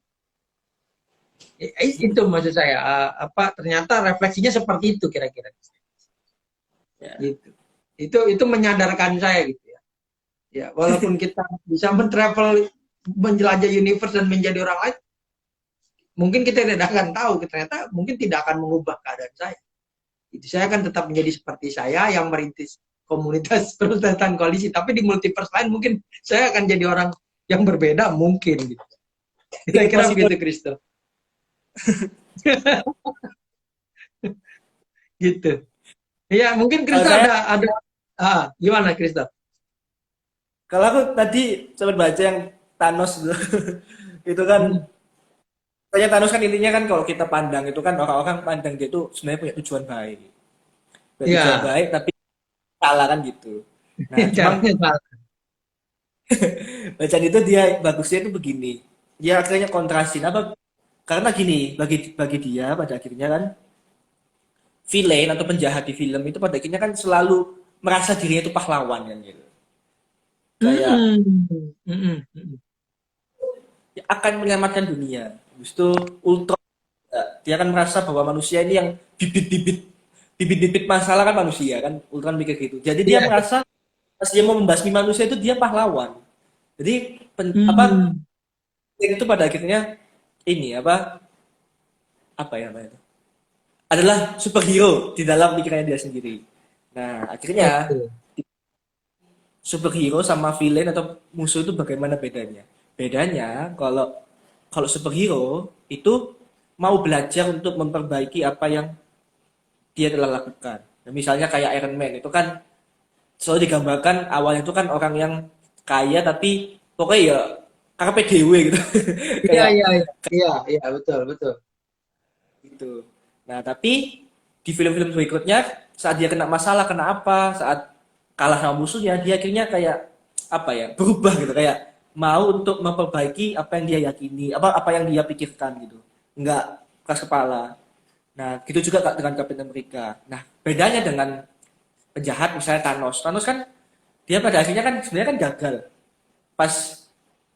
Itu maksud saya. Ternyata refleksinya seperti itu kira-kira. Gitu. Itu menyadarkan saya gitu ya. Ya, walaupun kita bisa men-travel, menjelajah universe dan menjadi orang lain, mungkin kita tidak akan tahu, ternyata mungkin tidak akan mengubah keadaan saya. Itu saya akan tetap menjadi seperti saya yang merintis komunitas Protestan Koalisi, tapi di multiverse lain mungkin saya akan jadi orang yang berbeda mungkin gitu. Kira-kira begitu, Kristo. Gitu. Ya, mungkin Kristo ada gimana Kristo? Kalau aku tadi sempat baca yang Thanos itu kan kayak Thanos kan intinya kan kalau kita pandang itu kan orang-orang pandang dia itu sebenarnya punya tujuan baik. Tujuan baik tapi salah kan gitu. Nah, cuma bacaan itu dia bagusnya itu begini. Dia akhirnya kontrasin apa? Karena gini, bagi dia pada akhirnya kan villain atau penjahat di film itu pada akhirnya kan selalu merasa dirinya itu pahlawan kan gitu. Kayak akan menyelamatkan dunia. Habis itu Ultron dia akan merasa bahwa manusia ini yang bibit-bibit masalah kan manusia kan. Ultron mikir gitu. Jadi dia merasa pas dia mau membasmi manusia itu dia pahlawan. Jadi itu pada akhirnya ini apa ya namanya itu adalah superhero di dalam pikirannya dia sendiri. Nah akhirnya superhero sama villain atau musuh itu bagaimana bedanya? Bedanya kalau superhero itu mau belajar untuk memperbaiki apa yang dia telah lakukan. Nah, misalnya kayak Iron Man itu kan selalu digambarkan awalnya itu kan orang yang kaya tapi pokoknya ya karena PDW gitu. Iya, betul. Gitu. Nah, tapi di film-film berikutnya saat dia kena masalah, kena apa, saat kalah sama musuhnya, dia akhirnya kayak apa ya, berubah gitu kayak mau untuk memperbaiki apa yang dia yakini, apa yang dia pikirkan gitu. Enggak keras kepala. Nah, gitu juga dengan Captain America. Nah, bedanya dengan penjahat misalnya Thanos. Thanos kan dia pada akhirnya kan sebenarnya kan gagal. Pas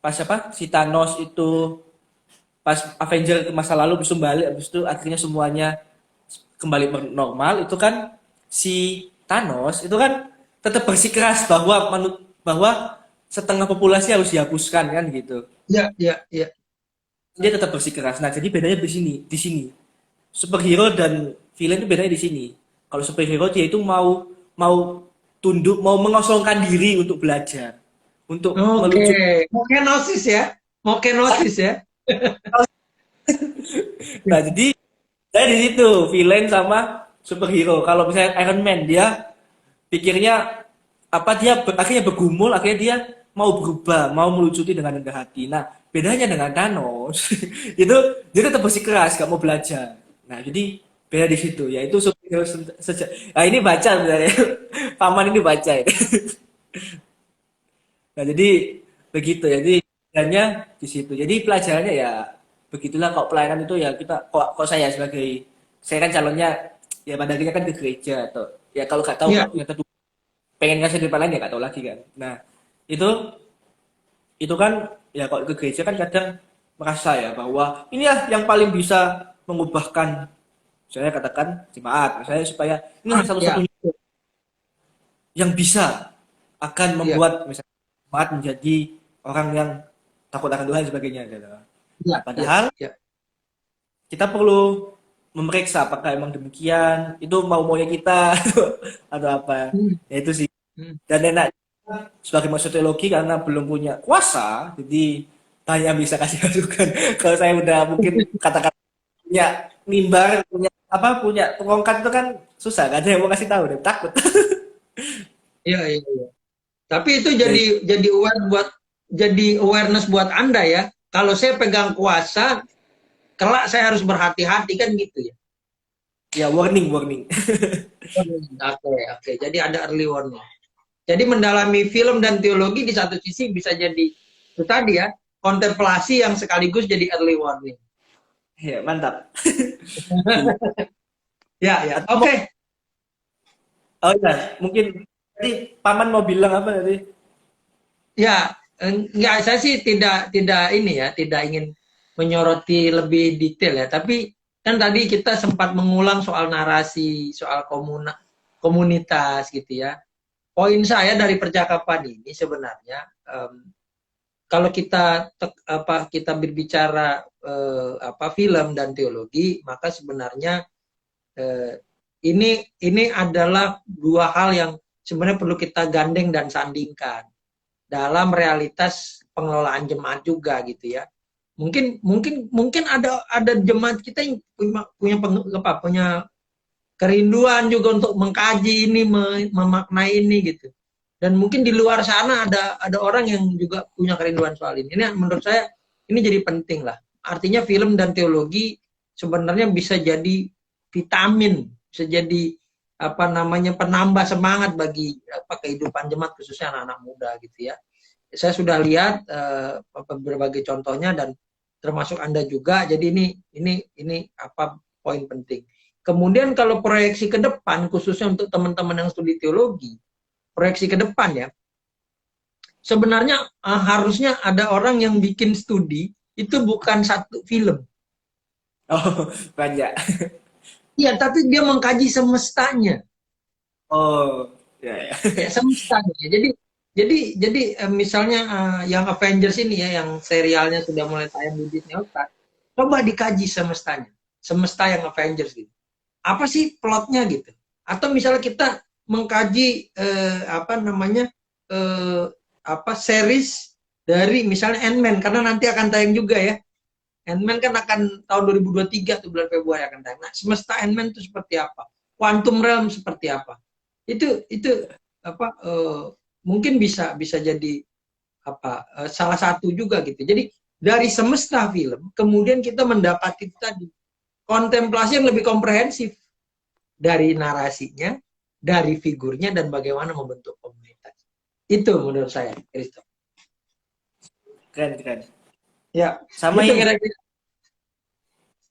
apa si Thanos itu pas Avenger ke masa lalu bisa balik habis itu akhirnya semuanya kembali normal itu kan si Thanos itu kan tetap bersikeras bahwa setengah populasi harus dihapuskan kan gitu. Iya. Dia tetap bersikeras. Nah, jadi bedanya di sini. Superhero dan villain itu bedanya di sini. Kalau superhero dia itu mau tunduk, mau mengosongkan diri untuk belajar, untuk melucu. Mau kenosis ya. Nah, jadi saya di situ villain sama superhero. Kalau misalnya Iron Man dia pikirnya apa dia akhirnya bergumul, akhirnya dia mau berubah, mau melucuti dengan rendah hati. Nah, bedanya dengan Thanos itu dia tetap bersikeras, gak mau belajar. Nah, jadi beda di situ, yaitu superhero sejak. Nah, ini baca sebenarnya. Paman ini baca ya. Nah, jadi begitu. Jadi pelajarannya di situ. Jadi pelajarannya ya begitulah kok pelayanan itu ya kita kok saya kan calonnya ya pada akhirnya kan ke gereja atau ya kalau nggak tahu yang tentu pengen ngasih di lain ya nggak tahu lagi kan. Nah itu kan ya kalau ke gereja kan kadang merasa ya bahwa inilah yang paling bisa mengubahkan saya katakan jemaat misalnya supaya ini satu-satunya yang bisa akan membuat misalnya jemaat menjadi orang yang takut akan Tuhan dan sebagainya gitu. Ya, Nah, ya, padahal ya. kita perlu memeriksa apakah emang demikian, itu mau-maunya kita atau apa. Hmm, Ya itu sih. hmm. Dan enak sebagai mahasiswa teologi karena belum punya kuasa, jadi banyak bisa kasih masukan. Kalau saya udah mungkin katakan punya mimbar, punya apa, punya tongkat itu kan susah, gak ada yang mau kasih tahu, dan takut. Iya, iya, iya. Tapi itu Ya, jadi awareness buat Anda ya. Kalau saya pegang kuasa, kelak saya harus berhati-hati kan gitu ya. ya warning, warning. Oke, oke. Jadi ada early warning. Jadi mendalami film dan teologi di satu sisi bisa jadi itu tadi ya, kontemplasi yang sekaligus jadi early warning. Ya, mantap. Ya, ya. Atau mau, Oke. oh ya, mungkin tadi paman mau bilang apa tadi? Ya, enggak, saya sih tidak ini ya, tidak ingin menyoroti lebih detail ya. Tapi kan tadi kita sempat mengulang soal narasi, soal komunitas gitu ya. Poin saya dari percakapan ini sebenarnya kalau kita berbicara film dan teologi, maka sebenarnya eh, ini adalah dua hal yang sebenarnya perlu kita gandeng dan sandingkan dalam realitas pengelolaan jemaat juga gitu ya. Mungkin ada jemaat kita yang punya kerinduan juga untuk mengkaji ini, memaknai ini gitu. Dan mungkin di luar sana ada orang yang juga punya kerinduan soal ini. Ini menurut saya ini jadi penting lah. Artinya film dan teologi sebenarnya bisa jadi vitamin, bisa jadi apa namanya penambah semangat bagi kehidupan jemaat khususnya anak-anak muda gitu ya. Saya sudah lihat berbagai contohnya dan termasuk Anda juga. Jadi ini apa poin penting. Kemudian kalau proyeksi ke depan khususnya untuk teman-teman yang studi teologi, proyeksi ke depan ya. Sebenarnya harusnya ada orang yang bikin studi itu bukan satu film. Oh, banyak. Iya, tapi dia mengkaji semestanya. Oh, ya, ya. Ya, semestanya. Jadi misalnya yang Avengers ini ya, yang serialnya sudah mulai tayang di Disney Hotstar, coba dikaji semestanya, semesta yang Avengers gitu. Apa sih plotnya gitu? Atau misalnya kita mengkaji apa namanya series dari misalnya Ant-Man karena nanti akan tayang juga ya. Ant-Man kan akan tahun 2023 tuh bulan Februari akan tayang. Nah, semesta Ant-Man itu seperti apa? Quantum Realm seperti apa? Itu apa mungkin bisa jadi apa salah satu juga gitu. Jadi dari semesta film kemudian kita mendapati tadi kontemplasi yang lebih komprehensif dari narasinya, dari figurnya dan bagaimana membentuk komunitas. Itu menurut saya, Kristo. Keren, keren. Ya, Sama itu ini. kira-kira.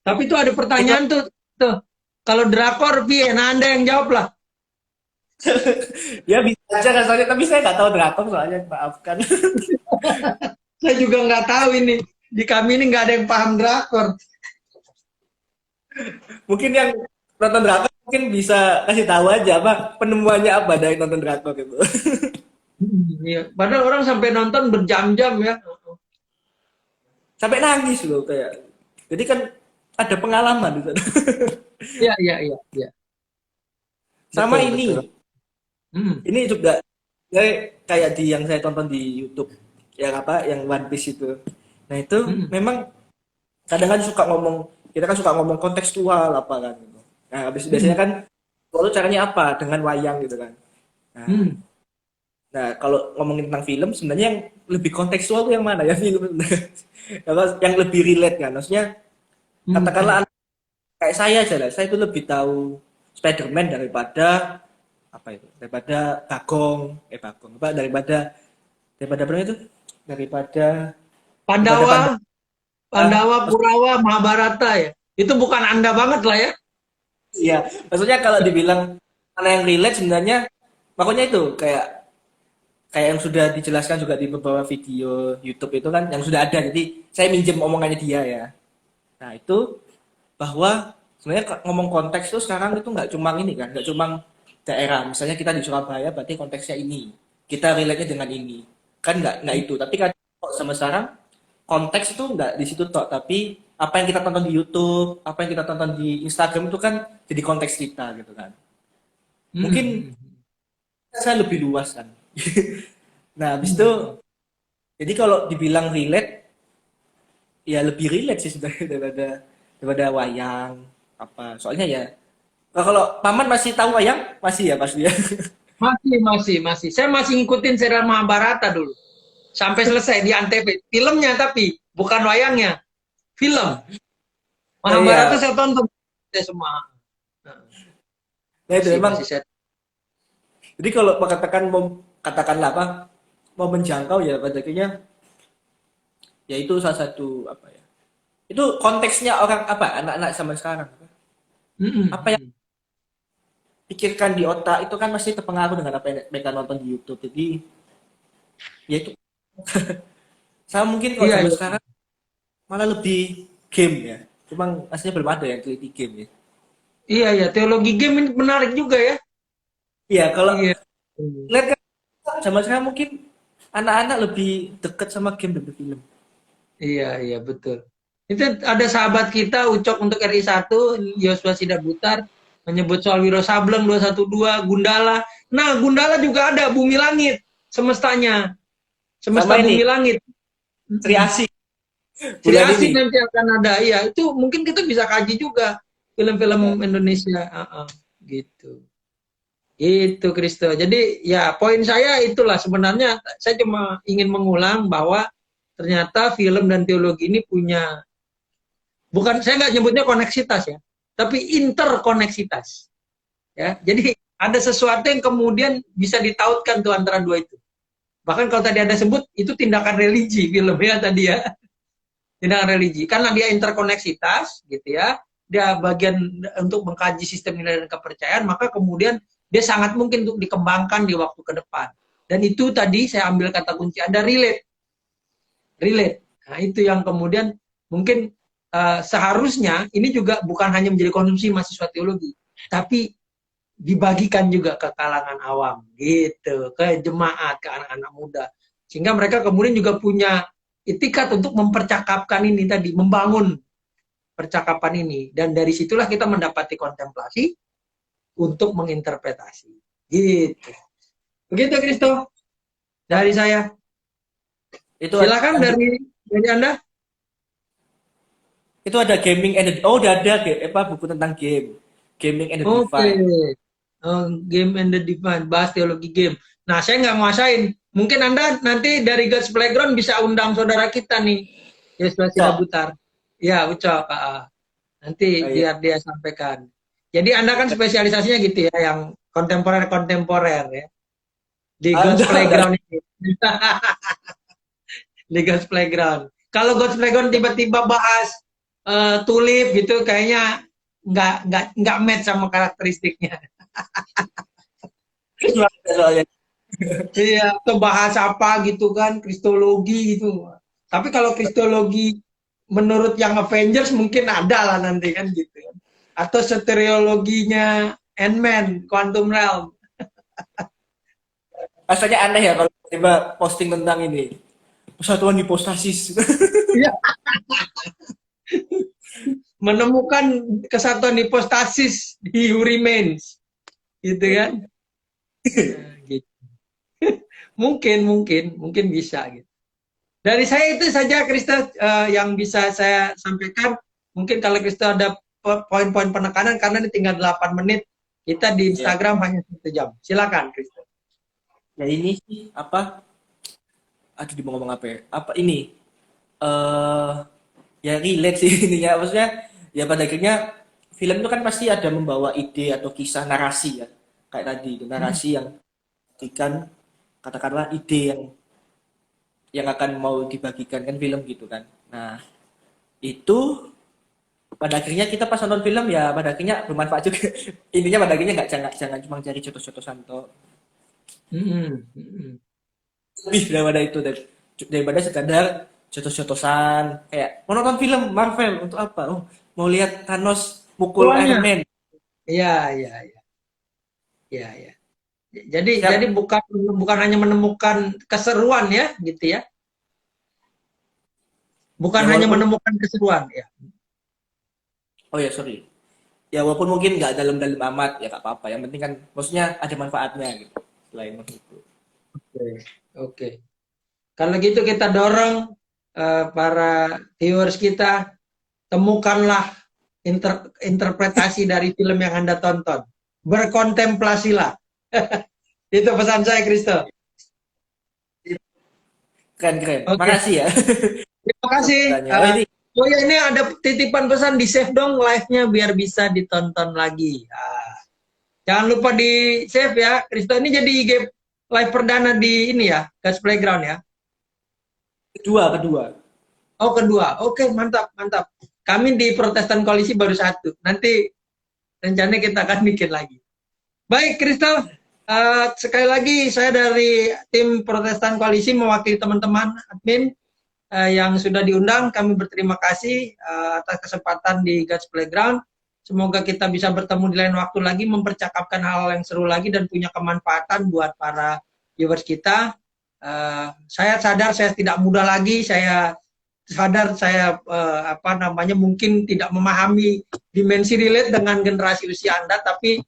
Tapi itu ada Itu pertanyaan tuh. Kalau drakor, nah Anda yang jawab lah. ya bisa aja rasanya, tapi saya nggak tahu drakor soalnya, maafkan. Saya juga nggak tahu ini. Di kami ini nggak ada yang paham drakor. Mungkin yang nonton drakor mungkin bisa kasih tahu aja apa penemuannya apa dari nonton drakor gitu. Iya. Padahal orang sampai nonton berjam-jam ya. Sampai nangis loh kayak. Jadi kan ada pengalaman di sana. Iya, iya, iya, iya. Sama Betul, betul. ini. Hmm. Ini juga kayak di yang saya tonton di YouTube yang apa yang One Piece itu. Nah, itu Hmm. memang kadang kan suka ngomong, kita kan suka ngomong kontekstual apa kan gitu. Nah, habis biasanya Hmm. kan lalu caranya apa dengan wayang gitu kan. Nah, Hmm. nah, kalau ngomongin tentang film sebenarnya yang lebih kontekstual tuh yang mana ya film sebenarnya. Yang lebih relate kan. Maksudnya Hmm. Hmm. katakanlah kayak saya aja lah, saya itu lebih tahu Spider-Man daripada apa itu? Daripada Bagong apa daripada apa itu? Daripada Pandawa, Pandawa. Pandawa, Kurawa, Mahabharata ya. Itu bukan Anda banget lah ya. Iya, maksudnya kalau dibilang mana yang relate sebenarnya makanya itu kayak kayak yang sudah dijelaskan juga di beberapa video YouTube itu kan yang sudah ada. Jadi saya minjem omongannya dia ya. Nah, itu bahwa sebenarnya ngomong konteks tuh sekarang itu nggak cuma ini kan, nggak cuma daerah. Misalnya kita di Surabaya berarti konteksnya ini. Kita relate-nya dengan ini. Kan nggak itu. Tapi kan sama sekarang konteks itu nggak di situ tok, tapi apa yang kita tonton di YouTube, apa yang kita tonton di Instagram itu kan jadi konteks kita gitu kan. Mungkin Hmm. saya lebih luas kan. Nah, habis itu Hmm. jadi kalau dibilang relate, ya lebih relate sih sebenarnya daripada wayang apa. Soalnya ya kalau paman masih tahu wayang, masih ya pasti ya. Masih. Saya masih ngikutin serial Mahabharata dulu. Sampai selesai di Antv. Filmnya tapi, bukan wayangnya. Film. Mahabharata Iya, saya tonton. Saya semua. nah itu memang. Masih saya. Jadi kalau mengatakan mau katakanlah apa mau menjangkau ya pada akhirnya ya itu salah satu apa ya. Itu konteksnya orang apa anak-anak zaman sekarang. Apa yang Mm-mm. pikirkan di otak itu kan masih terpengaruh dengan apa yang mereka nonton di YouTube. Jadi ya itu sama mungkin kalau Iya, zaman iya. sekarang malah lebih game ya. Cuma aslinya belum ada yang teliti game ya. Iya. Teologi game ini menarik juga ya. Iya, kalau Iya. lihat kan zaman sekarang mungkin anak-anak lebih dekat sama game daripada film. Iya, betul. Itu ada sahabat kita, Ucok untuk RI1, Yosua Sidabutar, menyebut soal Wiro Sableng 212, Gundala. Nah, Gundala juga ada, Bumi Langit, semestanya. Semesta Sama ini Bumi Langit. Sri Mm-mm. Asih Sri bulan Asih ini. nanti akan ada, iya. Itu mungkin kita bisa kaji juga, film-film Indonesia. Gitu. Itu, Kristo. Jadi, ya, poin saya itulah sebenarnya, saya cuma ingin mengulang bahwa ternyata film dan teologi ini punya, bukan saya nggak nyebutnya koneksitas ya, tapi interkoneksitas ya. Jadi ada sesuatu yang kemudian bisa ditautkan tuh antara dua itu. Bahkan kalau tadi ada sebut itu tindakan religi film ya tadi ya, tindakan religi karena dia interkoneksitas gitu ya. Dia bagian untuk mengkaji sistem nilai dan kepercayaan, maka kemudian dia sangat mungkin untuk dikembangkan di waktu ke depan. Dan itu tadi saya ambil kata kunci Anda relate. Nah, itu yang kemudian mungkin seharusnya ini juga bukan hanya menjadi konsumsi mahasiswa teologi, tapi dibagikan juga ke kalangan awam, gitu, ke jemaat, ke anak-anak muda, sehingga mereka kemudian juga punya itikat untuk mempercakapkan ini tadi, membangun percakapan ini, dan dari situlah kita mendapati kontemplasi untuk menginterpretasi, gitu. Begitu, Kristo, dari saya. Itu Silakan dari Anda. ada gaming and the, oh udah ada apa buku tentang game. Gaming and the Oke. Divine. Game and the Divine, bahas teologi game. Nah, saya nggak nguasain. Mungkin Anda nanti dari God's Playground bisa undang saudara kita nih, Yesus Cok. Butar. Ya, Ucok. Oh, Nanti iya. biar dia sampaikan. Jadi Anda kan spesialisasinya gitu ya, yang kontemporer-kontemporer ya. Di God's Enggak. Playground ini. Di God's Playground. Kalau God's Playground tiba-tiba bahas tulip gitu, kayaknya nggak match sama karakteristiknya. Itu ada soalnya. Iya, atau bahas apa gitu kan, kristologi gitu. Tapi kalau kristologi menurut yang Avengers mungkin ada lah nanti kan gitu. Atau soteriologinya Ant-Man, Quantum Realm. Rasanya aneh ya kalau tiba posting tentang ini. Persatuan hipostasis. Iya, menemukan kesatuan hipostasis di Who Remains. Gitu kan. Nah, gitu. Mungkin bisa gitu. Dari saya itu saja, Krista, yang bisa saya sampaikan. Mungkin kalau Krista ada poin-poin penekanan, karena ini tinggal 8 menit, kita di Ya. Instagram hanya 1 jam. Silakan, Krista. Ya ini sih apa? Aduh mau ngomong apa ya? Apa ini? Eh ya relate sih ininya. Maksudnya ya pada akhirnya film itu kan pasti ada membawa ide atau kisah narasi ya. Kayak tadi itu narasi yang ikan katakanlah ide yang akan mau dibagikan kan film gitu kan. Nah, itu pada akhirnya kita pas nonton film ya pada akhirnya bermanfaat juga. Intinya pada akhirnya nggak jangan cuma cari contoh-contoh santo Hmm, hmm. lebih daripada itu daripada sekadar contoh-contohan kayak mau nonton film Marvel untuk apa? Oh, mau lihat Thanos mukul Iron Tuannya, Man. iya. Jadi Siap. bukan hanya menemukan keseruan ya, gitu ya. bukan Ya hanya walaupun, menemukan keseruan ya. oh ya sorry, ya walaupun mungkin nggak dalam-dalam amat ya nggak apa-apa. Yang penting kan, maksudnya ada manfaatnya gitu. Selain itu. Oke, oke. Kalau gitu kita dorong para viewers kita, temukanlah interpretasi dari film yang Anda tonton. Berkontemplasilah. Itu pesan saya, Kristo. Keren keren. Oke, Makasih ya. terima kasih. Sambutannya. Oh ini Oh ya, ini ada titipan pesan di save dong live-nya biar bisa ditonton lagi. Jangan lupa di save ya. Kristo ini jadi IG live perdana di ini ya, Gas Playground ya. kedua kedua. Oh, kedua. Oke, mantap, mantap. Kami di Protestan Koalisi baru satu. Nanti rencananya kita akan bikin lagi. Baik, Kristo. Sekali lagi saya dari tim Protestan Koalisi mewakili teman-teman admin yang sudah diundang. Kami berterima kasih atas kesempatan di God's Playground. Semoga kita bisa bertemu di lain waktu lagi, mempercakapkan hal-hal yang seru lagi dan punya kemanfaatan buat para viewers kita. Saya sadar saya tidak muda lagi, saya sadar saya mungkin tidak memahami dimensi relate dengan generasi usia Anda, tapi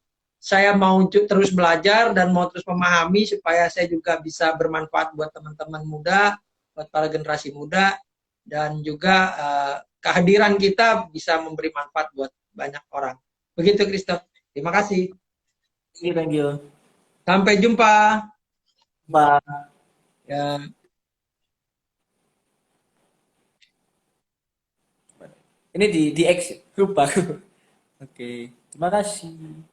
saya mau terus belajar dan mau terus memahami supaya saya juga bisa bermanfaat buat teman-teman muda, buat para generasi muda, dan juga kehadiran kita bisa memberi manfaat buat banyak orang. Begitu, Christoph. Terima kasih. Thank you, thank you. Sampai jumpa. Bye. Ya. Ini di X lupa. Oke, terima kasih.